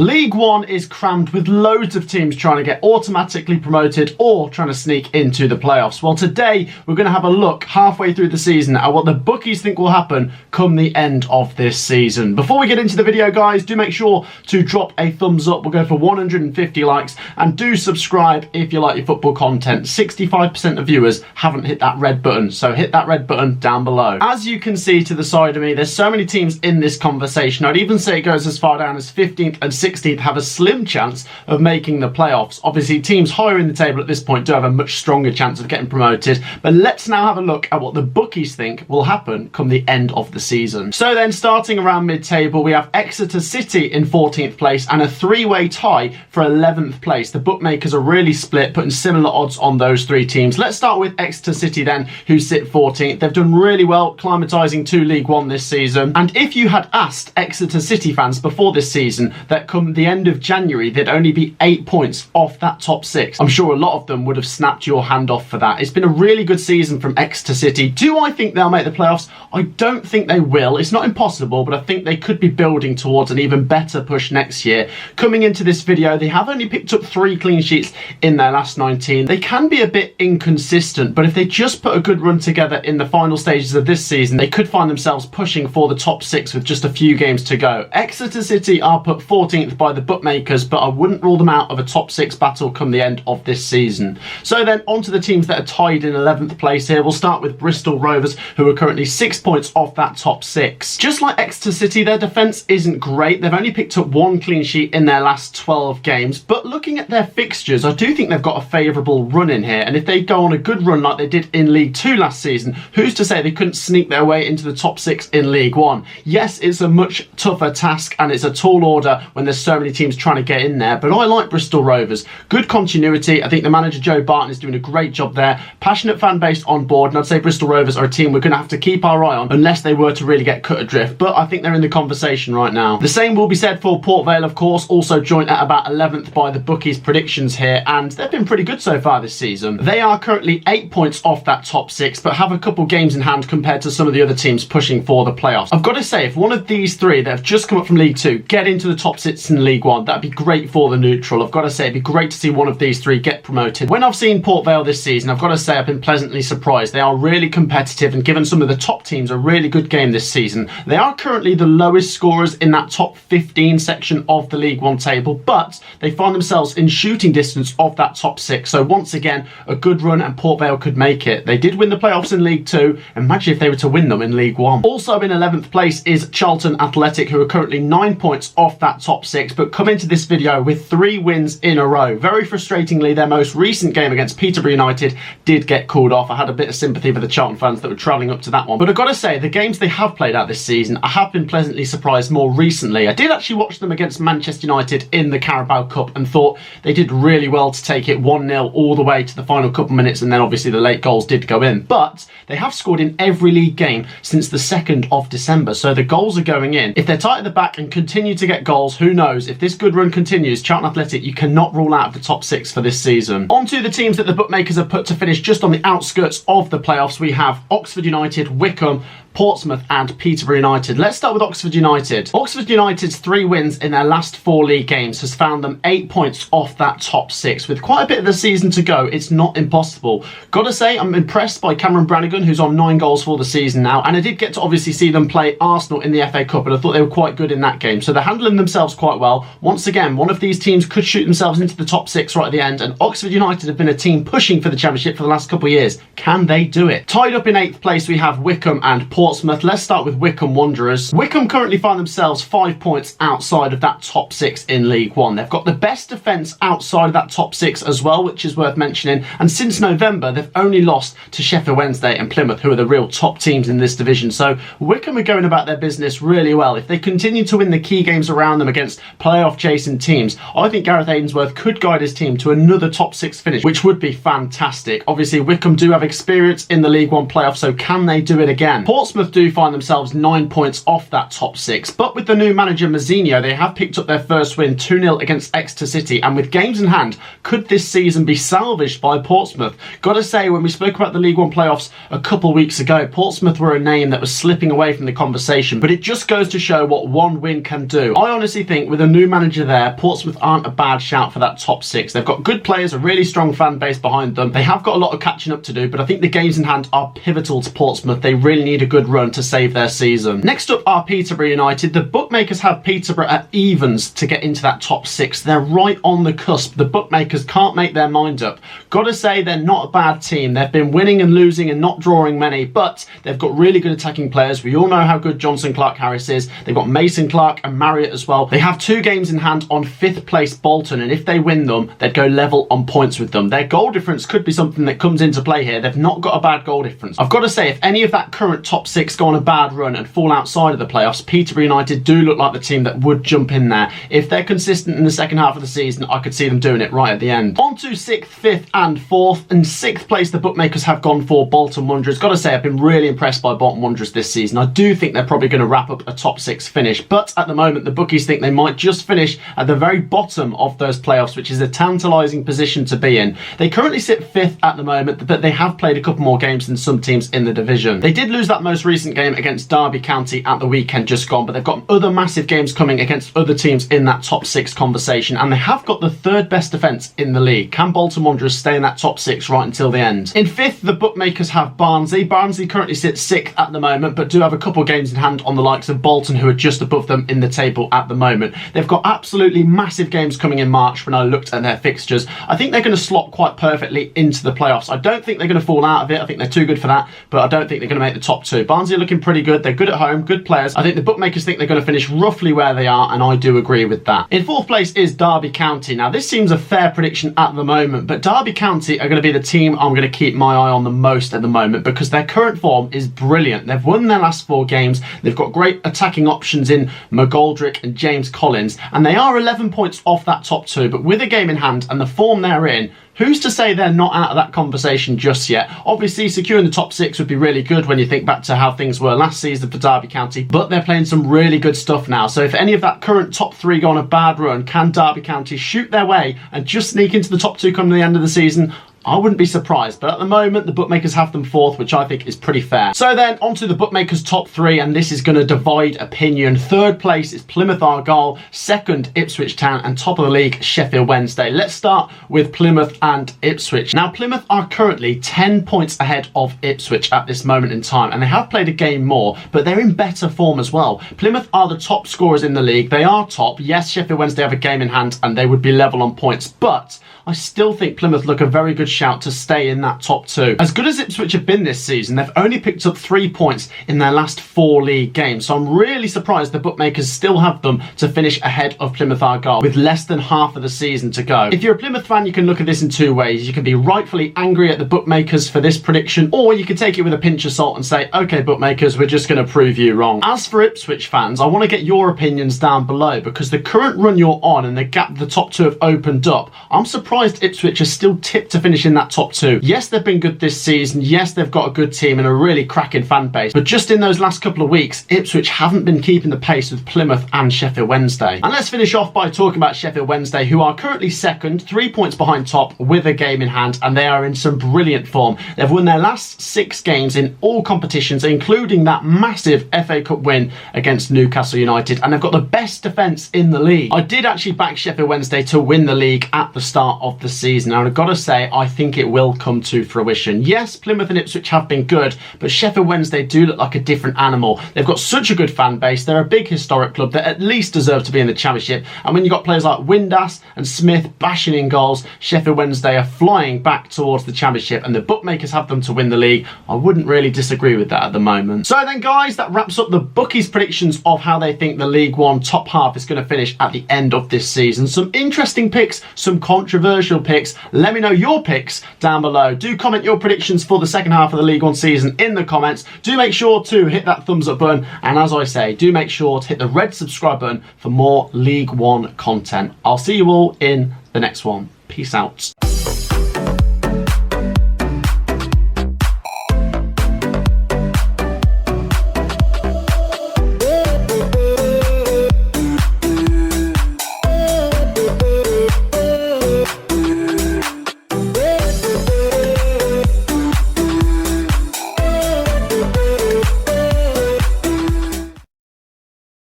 League One is crammed with loads of teams trying to get automatically promoted or trying to sneak into the playoffs. Well, today we're going to have a look halfway through the season at what the bookies think will happen come the end of this season. Before we get into the video, guys, do make sure to drop a thumbs up. We'll go for 150 likes, and do subscribe if you like your football content. 65% of viewers haven't hit that red button, so hit that red button down below. As you can see to the side of me, there's so many teams in this conversation. I'd even say it goes as far down as 15th and 16th have a slim chance of making the playoffs. Obviously, teams higher in the table at this point do have a much stronger chance of getting promoted, but let's now have a look at what the bookies think will happen come the end of the season. So then, starting around mid-table, we have Exeter City in 14th place and a three-way tie for 11th place. The bookmakers are really split, putting similar odds on those three teams. Let's start with Exeter City then, who sit 14th. They've done really well climatising to League One this season, and if you had asked Exeter City fans before this season that come the end of January they'd only be 8 points off that top 6, I'm sure a lot of them would have snapped your hand off for that. It's been a really good season from Exeter City. Do I think they'll make the playoffs? I don't think they will. It's not impossible, but I think they could be building towards an even better push next year. Coming into this video, they have only picked up 3 clean sheets in their last 19. They can be a bit inconsistent, but if they just put a good run together in the final stages of this season, they could find themselves pushing for the top 6 with just a few games to go. Exeter City are put 14th by the bookmakers, but I wouldn't rule them out of a top 6 battle come the end of this season. So then on to the teams that are tied in 11th place here. We'll start with Bristol Rovers, who are currently 6 points off that top 6. Just like Exeter City, their defence isn't great. They've only picked up 1 clean sheet in their last 12 games, but looking at their fixtures, I do think they've got a favourable run in here, and if they go on a good run like they did in League 2 last season, who's to say they couldn't sneak their way into the top 6 in League 1? Yes, it's a much tougher task, and it's a tall order when there's so many teams trying to get in there, but I like Bristol Rovers. Good continuity. I think the manager Joe Barton is doing a great job there. Passionate fan base on board, and I'd say Bristol Rovers are a team we're going to have to keep our eye on unless they were to really get cut adrift, but I think they're in the conversation right now. The same will be said for Port Vale, of course, also joined at about 11th by the bookies predictions here, and they've been pretty good so far this season. They are currently 8 points off that top 6, but have a couple games in hand compared to some of the other teams pushing for the playoffs. I've got to say, if one of these three that have just come up from League 2 get into the top 6 in League 1, that'd be great for the neutral. I've got to say, it'd be great to see one of these three get promoted. When I've seen Port Vale this season, I've got to say I've been pleasantly surprised. They are really competitive, and given some of the top teams a really good game this season. They are currently the lowest scorers in that top 15 section of the League 1 table, but they find themselves in shooting distance of that top 6. So once again, a good run, and Port Vale could make it. They did win the playoffs in League 2. Imagine if they were to win them in League 1. Also in 11th place is Charlton Athletic, who are currently 9 points off that top 6, but come into this video with 3 wins in a row. Very frustratingly, their most recent game against Peterborough United did get called off. I had a bit of sympathy for the Charlton fans that were travelling up to that one, but I've got to say, the games they have played out this season, I have been pleasantly surprised more recently. I did actually watch them against Manchester United in the Carabao Cup and thought they did really well to take it 1-0 all the way to the final couple minutes, and then obviously the late goals did go in, but they have scored in every league game since the 2nd of December, so the goals are going in. If they're tight at the back and continue to get goals, who knows? If this good run continues, Charlton Athletic, you cannot rule out the top 6 for this season. On to the teams that the bookmakers have put to finish just on the outskirts of the playoffs. We have Oxford United, Wycombe, Portsmouth and Peterborough United. Let's start with Oxford United. Oxford United's 3 wins in their last 4 league games has found them 8 points off that top 6. With quite a bit of the season to go, it's not impossible. Gotta say, I'm impressed by Cameron Brannigan, who's on 9 goals for the season now, and I did get to obviously see them play Arsenal in the FA Cup, and I thought they were quite good in that game, so they're handling themselves quite well. Once again, one of these teams could shoot themselves into the top 6 right at the end, and Oxford United have been a team pushing for the Championship for the last couple of years. Can they do it? Tied up in 8th place, we have Wycombe and Portsmouth. Let's start with Wycombe Wanderers. Wycombe currently find themselves 5 points outside of that top 6 in League 1. They've got the best defence outside of that top 6 as well, which is worth mentioning, and since November they've only lost to Sheffield Wednesday and Plymouth, who are the real top teams in this division. So Wycombe are going about their business really well. If they continue to win the key games around them against playoff chasing teams, I think Gareth Ainsworth could guide his team to another top 6 finish, which would be fantastic. Obviously Wycombe do have experience in the League 1 playoff, so can they do it again? Portsmouth Portsmouth do find themselves 9 points off that top 6, but with the new manager Mazzinho, they have picked up their first win 2-0 against Exeter City, and with games in hand, could this season be salvaged by Portsmouth? Gotta say, when we spoke about the League One playoffs a couple weeks ago, Portsmouth were a name that was slipping away from the conversation, but it just goes to show what one win can do. I honestly think with a new manager there, Portsmouth aren't a bad shout for that top 6. They've got good players, a really strong fan base behind them. They have got a lot of catching up to do, but I think the games in hand are pivotal to Portsmouth. They really need a good run to save their season. Next up are Peterborough United. The bookmakers have Peterborough at evens to get into that top 6. They're right on the cusp. The bookmakers can't make their mind up. Gotta say, they're not a bad team. They've been winning and losing and not drawing many, but they've got really good attacking players. We all know how good Johnson Clark-Harris is. They've got Mason Clark and Marriott as well. They have 2 games in hand on 5th place Bolton, and if they win them, they'd go level on points with them. Their goal difference could be something that comes into play here. They've not got a bad goal difference. I've got to say, if any of that current top 6 go on a bad run and fall outside of the playoffs, Peterborough United do look like the team that would jump in there. If they're consistent in the second half of the season, I could see them doing it right at the end. On to 6th, 5th and 4th. In 6th place, the bookmakers have gone for Bolton Wanderers. Got to say, I've been really impressed by Bolton Wanderers this season. I do think they're probably going to wrap up a top 6 finish, but at the moment, the bookies think they might just finish at the very bottom of those playoffs, which is a tantalising position to be in. They currently sit 5th at the moment, but they have played a couple more games than some teams in the division. They did lose that most recent game against Derby County at the weekend just gone, but they've got other massive games coming against other teams in that top 6 conversation, and they have got the 3rd best defence in the league. Can Bolton Wanderers stay in that top 6 right until the end? In 5th, the bookmakers have Barnsley. Barnsley currently sits 6th at the moment, but do have a couple games in hand on the likes of Bolton, who are just above them in the table at the moment. They've got absolutely massive games coming in March. When I looked at their fixtures, I think they're going to slot quite perfectly into the playoffs. I don't think they're going to fall out of it. I think they're too good for that, but I don't think they're going to make the top 2. Barnsley are looking pretty good. They're good at home, good players. I think the bookmakers think they're going to finish roughly where they are, and I do agree with that. In 4th place is Derby County. Now, this seems a fair prediction at the moment, but Derby County are going to be the team I'm going to keep my eye on the most at the moment because their current form is brilliant. They've won their last 4 games. They've got great attacking options in McGoldrick and James Collins, and they are 11 points off that top 2, but with a game in hand and the form they're in, who's to say they're not out of that conversation just yet? Obviously, securing the top 6 would be really good when you think back to how things were last season for Derby County, but they're playing some really good stuff now. So if any of that current top 3 go on a bad run, can Derby County shoot their way and just sneak into the top 2 come the end of the season? I wouldn't be surprised, but at the moment, the bookmakers have them 4th, which I think is pretty fair. So then, onto the bookmakers' top 3, and this is going to divide opinion. 3rd place is Plymouth Argyle, 2nd, Ipswich Town, and top of the league, Sheffield Wednesday. Let's start with Plymouth and Ipswich. Now, Plymouth are currently 10 points ahead of Ipswich at this moment in time, and they have played a game more, but they're in better form as well. Plymouth are the top scorers in the league. They are top. Yes, Sheffield Wednesday have a game in hand, and they would be level on points, but I still think Plymouth look a very good shout to stay in that top 2. As good as Ipswich have been this season, they've only picked up 3 points in their last 4 league games, so I'm really surprised the bookmakers still have them to finish ahead of Plymouth Argyle with less than half of the season to go. If you're a Plymouth fan, you can look at this in 2 ways. You can be rightfully angry at the bookmakers for this prediction, or you can take it with a pinch of salt and say, okay, bookmakers, we're just going to prove you wrong. As for Ipswich fans, I want to get your opinions down below, because the current run you're on and the gap the top 2 have opened up, I'm surprised Ipswich are still tipped to finish in that top 2. Yes, they've been good this season. Yes, they've got a good team and a really cracking fan base. But just in those last couple of weeks, Ipswich haven't been keeping the pace with Plymouth and Sheffield Wednesday. And let's finish off by talking about Sheffield Wednesday, who are currently 2nd, 3 points behind top with a game in hand, and they are in some brilliant form. They've won their last 6 games in all competitions, including that massive FA Cup win against Newcastle United, and they've got the best defence in the league. I did actually back Sheffield Wednesday to win the league at the start of the season, and I've got to say, I think it will come to fruition. Yes, Plymouth and Ipswich have been good, but Sheffield Wednesday do look like a different animal. They've got such a good fan base. They're a big historic club that at least deserve to be in the Championship, and when you've got players like Windass and Smith bashing in goals, Sheffield Wednesday are flying back towards the Championship, and the bookmakers have them to win the league. I wouldn't really disagree with that at the moment. So then, guys, that wraps up the bookies' predictions of how they think the League One top half is going to finish at the end of this season. Some interesting picks, some controversial picks. Let me know your picks down below. Do comment your predictions for the second half of the League One season in the comments. Do make sure to hit that thumbs up button, and as I say, do make sure to hit the red subscribe button for more League One content. I'll see you all in the next one. Peace out.